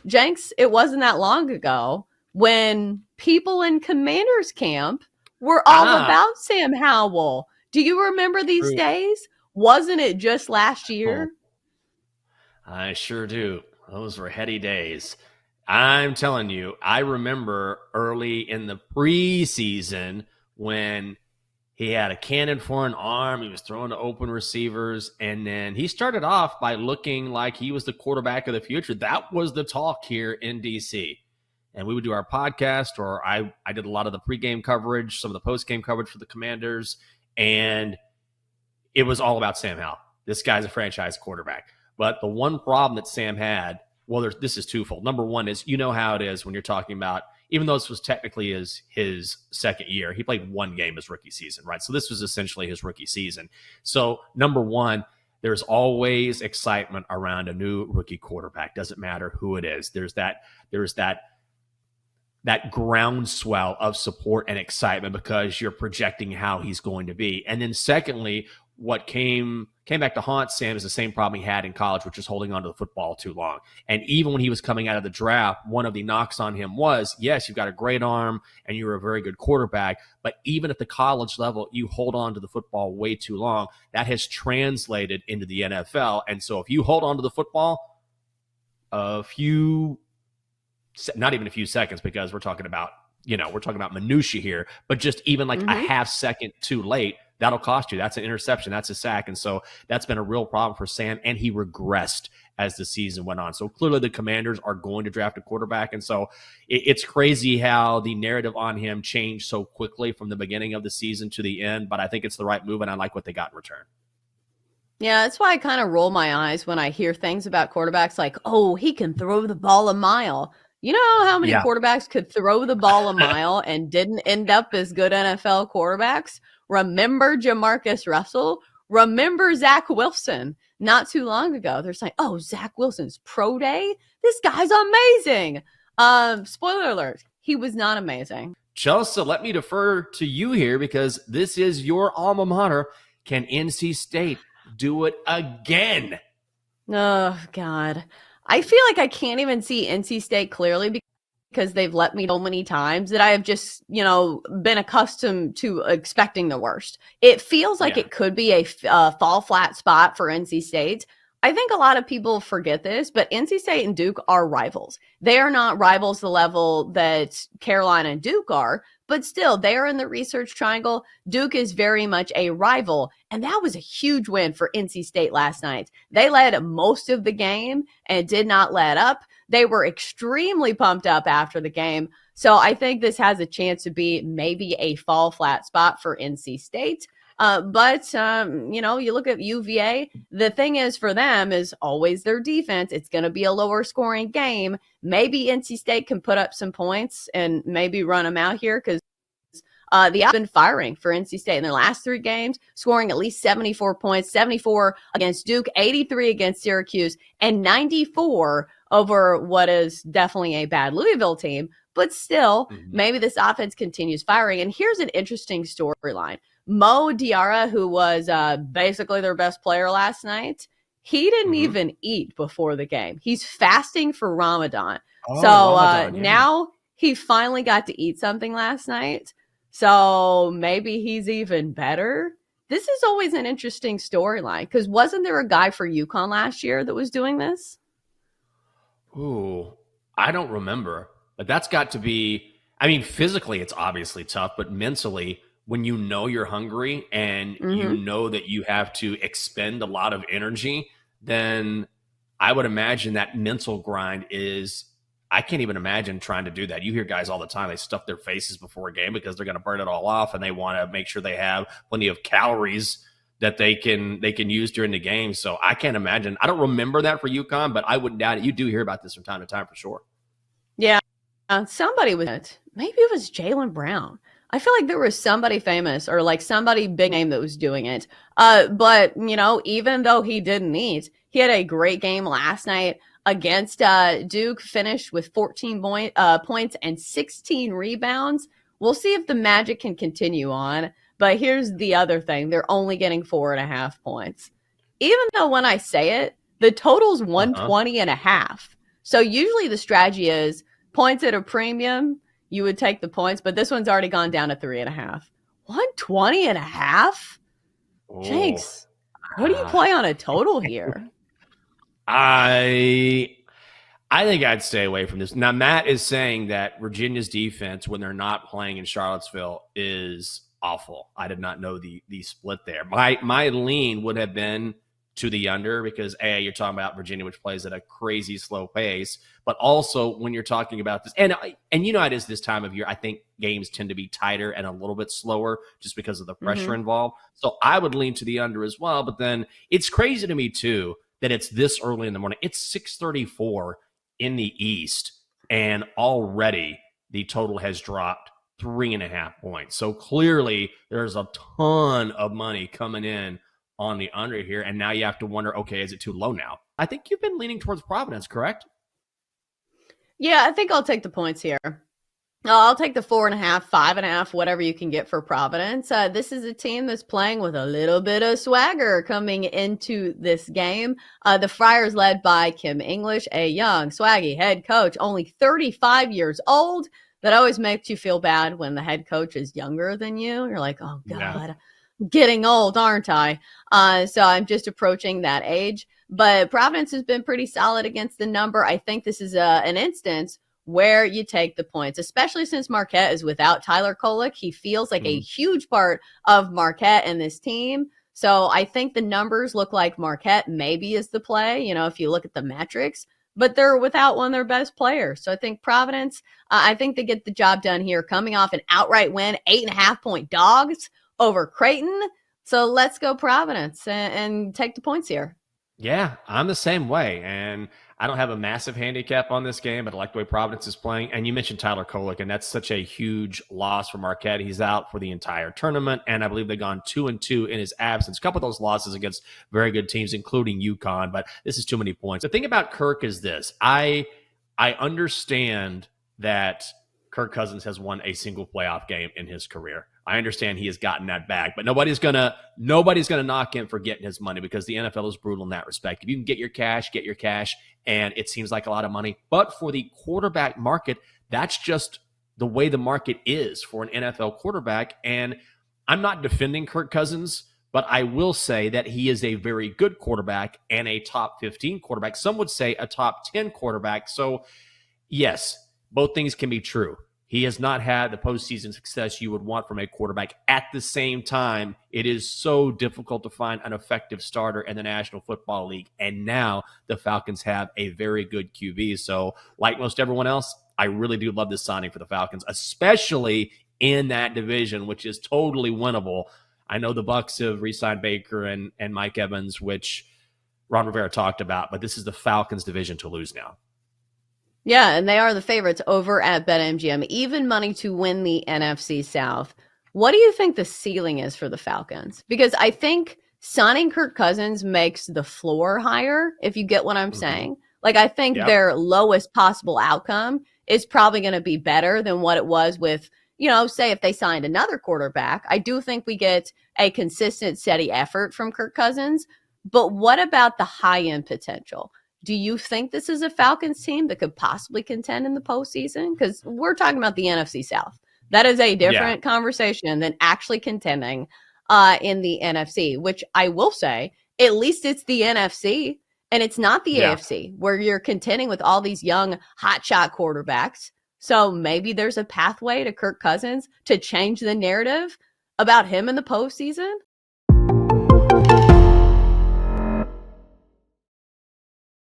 Jenks, it wasn't that long ago when people in Commanders camp were all about Sam Howell. Do you remember these days? Wasn't it just last year? I sure do. Those were heady days. I'm telling you, I remember early in the preseason when he had a cannon for an arm. He was throwing to open receivers. And then he started off by looking like he was the quarterback of the future. That was the talk here in D.C. And we would do our podcast, or I did a lot of the pregame coverage, some of the postgame coverage for the Commanders. And it was all about Sam Howell. This guy's a franchise quarterback. But the one problem that Sam had, well, this is twofold. Number one is, you know how it is when you're talking about, even though this was technically his second year, he played one game his rookie season, right? So this was essentially his rookie season. So number one, there's always excitement around a new rookie quarterback. Doesn't matter who it is. There's that groundswell of support and excitement because you're projecting how he's going to be. And then secondly, what came back to haunt Sam is the same problem he had in college, which is holding on to the football too long. And even when he was coming out of the draft, one of the knocks on him was, yes, you've got a great arm and you're a very good quarterback, but even at the college level, you hold on to the football way too long. That has translated into the NFL. And so if you hold on to the football not even a few seconds, because we're talking about minutia here, but just even like a half second too late, that'll cost you. That's an interception. That's a sack. And so that's been a real problem for Sam, and he regressed as the season went on. So clearly the Commanders are going to draft a quarterback. And so it's crazy how the narrative on him changed so quickly from the beginning of the season to the end, but I think it's the right move, and I like what they got in return. Yeah, that's why I kind of roll my eyes when I hear things about quarterbacks like, oh, he can throw the ball a mile. You know how many quarterbacks could throw the ball a mile and didn't end up as good NFL quarterbacks? Remember Jamarcus Russell? Remember Zach Wilson? Not too long ago, they're saying, oh, Zach Wilson's pro day? This guy's amazing. Spoiler alert, he was not amazing. Chelsa, let me defer to you here because this is your alma mater. Can NC State do it again? Oh, God. I feel like I can't even see NC State clearly because they've let me so many times that I have just, been accustomed to expecting the worst. It feels like it could be a fall flat spot for NC State. I think a lot of people forget this, but NC State and Duke are rivals. They are not rivals the level that Carolina and Duke are, but still, they are in the research triangle. Duke is very much a rival, and that was a huge win for NC State last night. They led most of the game and did not let up. They were extremely pumped up after the game, so I think this has a chance to be maybe a fall flat spot for NC State. But you look at UVA, the thing is for them is always their defense. It's going to be a lower scoring game. Maybe NC State can put up some points and maybe run them out here because the offense has been firing for NC State in their last 3 games, scoring at least 74 points, 74 against Duke, 83 against Syracuse, and 94 over what is definitely a bad Louisville team. But still, maybe this offense continues firing. And here's an interesting storyline. Mo Diarra, who was basically their best player last night, he didn't even eat before the game. He's fasting for Ramadan. Now he finally got to eat something last night. So maybe he's even better. This is always an interesting storyline because wasn't there a guy for UConn last year that was doing this? Ooh, I don't remember. But that's got to be, physically it's obviously tough, but mentally, when you know you're hungry and you know that you have to expend a lot of energy, then I would imagine that mental grind is, I can't even imagine trying to do that. You hear guys all the time, they stuff their faces before a game because they're going to burn it all off and they want to make sure they have plenty of calories that they can use during the game. So I can't imagine. I don't remember that for UConn, but I wouldn't doubt it. You do hear about this from time to time for sure. Yeah. Somebody was it. Maybe it was Jaylen Brown. I feel like there was somebody famous or like somebody big name that was doing it. But, even though he didn't eat, he had a great game last night against Duke, finished with 14 points and 16 rebounds. We'll see if the magic can continue on. But here's the other thing. They're only getting 4.5 points. Even though when I say it, the total's 120 and a half. So usually the strategy is points at a premium. You would take the points, but this one's already gone down to 3.5. 120.5? Oh, Jenks, what do you play on a total here? I think I'd stay away from this. Now, Matt is saying that Virginia's defense, when they're not playing in Charlottesville, is awful. I did not know the split there. My lean would have been to the under because, you're talking about Virginia, which plays at a crazy slow pace. But also, when you're talking about this, and you know how it is this time of year, I think games tend to be tighter and a little bit slower just because of the pressure involved. So I would lean to the under as well. But then it's crazy to me, too, that it's this early in the morning. It's 6:34 in the East, and already the total has dropped 3.5 points. So clearly there's a ton of money coming in on the under here, and now you have to wonder, okay, is it too low now? I think you've been leaning towards Providence, correct? Yeah, I think I'll take the points here. I'll take the 4.5, 5.5, whatever you can get for Providence. This is a team that's playing with a little bit of swagger coming into this game. The Friars led by Kim English, a young, swaggy head coach, only 35 years old. That always makes you feel bad when the head coach is younger than you. You're like, oh, God, I'm getting old, aren't I? So I'm just approaching that age. But Providence has been pretty solid against the number. I think this is an instance where you take the points, especially since Marquette is without Tyler Kolek. He feels like a huge part of Marquette and this team. So I think the numbers look like Marquette maybe is the play, if you look at the metrics, but they're without one of their best players. So I think Providence, I think they get the job done here, coming off an outright win, 8.5-point dogs over Creighton. So let's go Providence and take the points here. Yeah, I'm the same way. And I don't have a massive handicap on this game, but I like the way Providence is playing. And you mentioned Tyler Kolek, and that's such a huge loss for Marquette. He's out for the entire tournament, and I believe they've gone 2-2 in his absence. A couple of those losses against very good teams, including UConn, but this is too many points. The thing about Kirk is this. I understand that Kirk Cousins has won a single playoff game in his career. I understand he has gotten that back, but nobody's gonna knock him for getting his money because the NFL is brutal in that respect. If you can get your cash, and it seems like a lot of money. But for the quarterback market, that's just the way the market is for an NFL quarterback. And I'm not defending Kirk Cousins, but I will say that he is a very good quarterback and a top 15 quarterback. Some would say a top 10 quarterback. So yes, both things can be true. He has not had the postseason success you would want from a quarterback. At the same time, it is so difficult to find an effective starter in the National Football League. And now the Falcons have a very good QB. So like most everyone else, I really do love this signing for the Falcons, especially in that division, which is totally winnable. I know the Bucs have re-signed Baker and Mike Evans, which Ron Rivera talked about, but this is the Falcons division to lose now. Yeah, and they are the favorites over at BetMGM, even money to win the NFC South. What do you think the ceiling is for the Falcons? Because I think signing Kirk Cousins makes the floor higher, if you get what I'm saying. Like, I think their lowest possible outcome is probably going to be better than what it was with, say if they signed another quarterback. I do think we get a consistent, steady effort from Kirk Cousins. But what about the high-end potential? Do you think this is a Falcons team that could possibly contend in the postseason? Because we're talking about the NFC South. That is a different conversation than actually contending in the NFC, which I will say, at least it's the NFC and it's not the AFC where you're contending with all these young hotshot quarterbacks. So maybe there's a pathway to Kirk Cousins to change the narrative about him in the postseason.